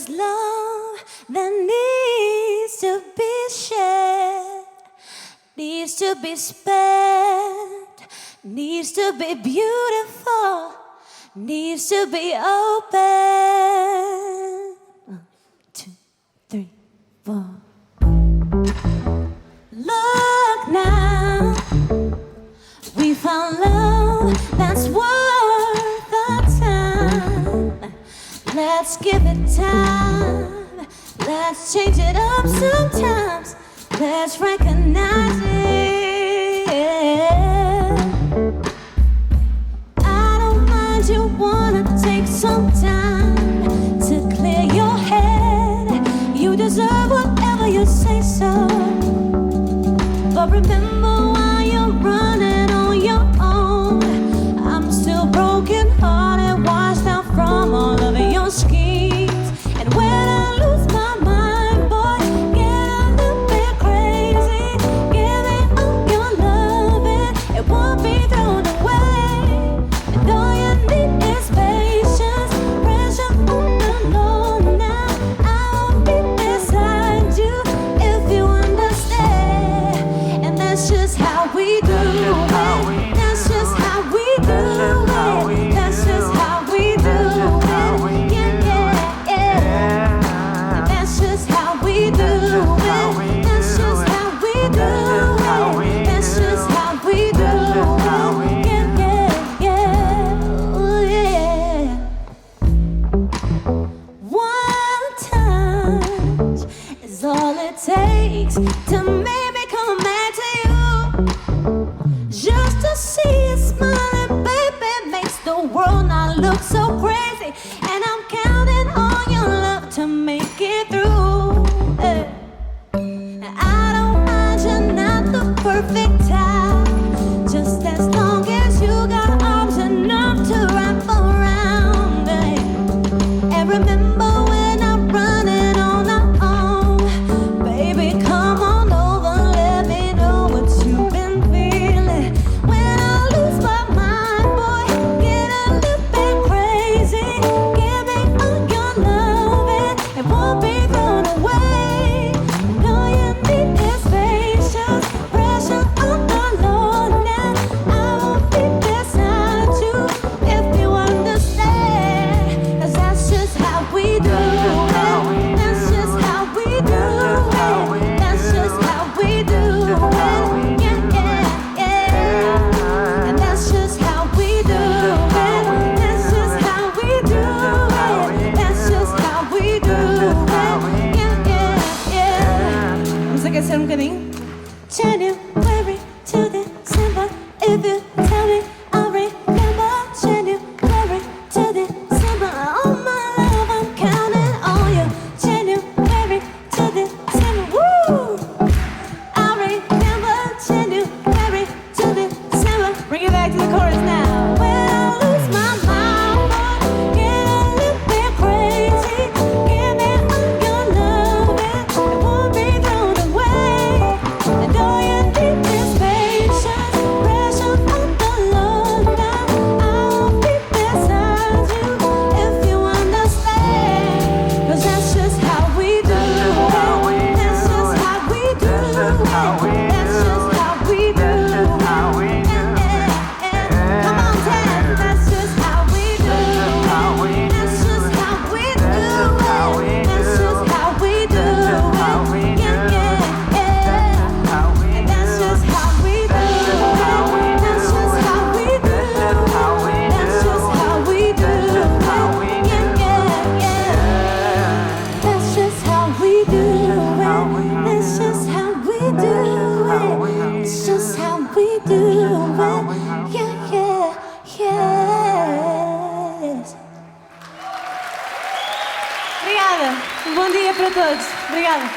is love that needs to be shared, needs to be spent, needs to be beautiful, needs to be open. 1, 2, 3, 4. Look now, we found love that's worth the time. Let's give it time. Let's change it up sometimes. Let's recognize it. I don't mind you wanna take some time to clear your head. You deserve whatever you say so. But remember, while you're running on your own, I'm still broken hearted, washed out from all of your schemes. And when I lose my mind, boy, get a little bit crazy. Give me all your loving, it won't be thrown away. And all you need is patience, pressure on the low now. I'll be beside you if you understand. And that's just how we do it. That's just how we do it. That's just how we do it. Yeah, yeah, yeah. And that's just how we do it. That's just how we do it. That's just how we do it. Yeah, yeah, yeah. Ooh, yeah. One touch is all it takes to make me come back to you. Just to see you smiling, baby, makes the world not look so crazy. And I'm counting on your love to make it through. I don't mind you're not the perfect type, just as long as you got arms enough to wrap around, babe. And remember, when I'm running on our own, baby, come on over, let me know what you've been feeling. When I lose my mind, boy, get a little bit crazy. Give me all your loving, it won't be thrown away. And all you need is patience, pressure on the low now. I won't be beside you if you understand. 'Cause that's just how we do it. That's just how we do it. That's just how we do it. Yeah, yeah, yeah. And that's just how we do it. That's just how we do it. That's just how we do it. Yeah, yeah, yeah. Vamos aquecer bocadinho. January to December, if you tell me, I'll remember. January to December, oh my love, I'm counting on you. January to December, woo! I remember January to December. Bring it back to the chorus now. When I lose my mind, boy, get a little bit crazy. Give me all your loving, it won't be thrown away. And all you need is patience, pressure on the low now. I'll be beside you if you understand. 'Cause that's just how we do it. That's just how we do it. That's just how we do it. Yeah, yeah, yeah. Come on, Ted. That's just how we do it. That's just how we do it. That's just how we do it. Yeah, yeah, yeah. And that's just how we do it. That's just how we do it. That's just how we do it. Yeah, yeah, yeah. That's just how we do it. That's just how we do it. It's just how we do it. Yeah, yeah, yes. Obrigada. Um bom dia para todos. Obrigada.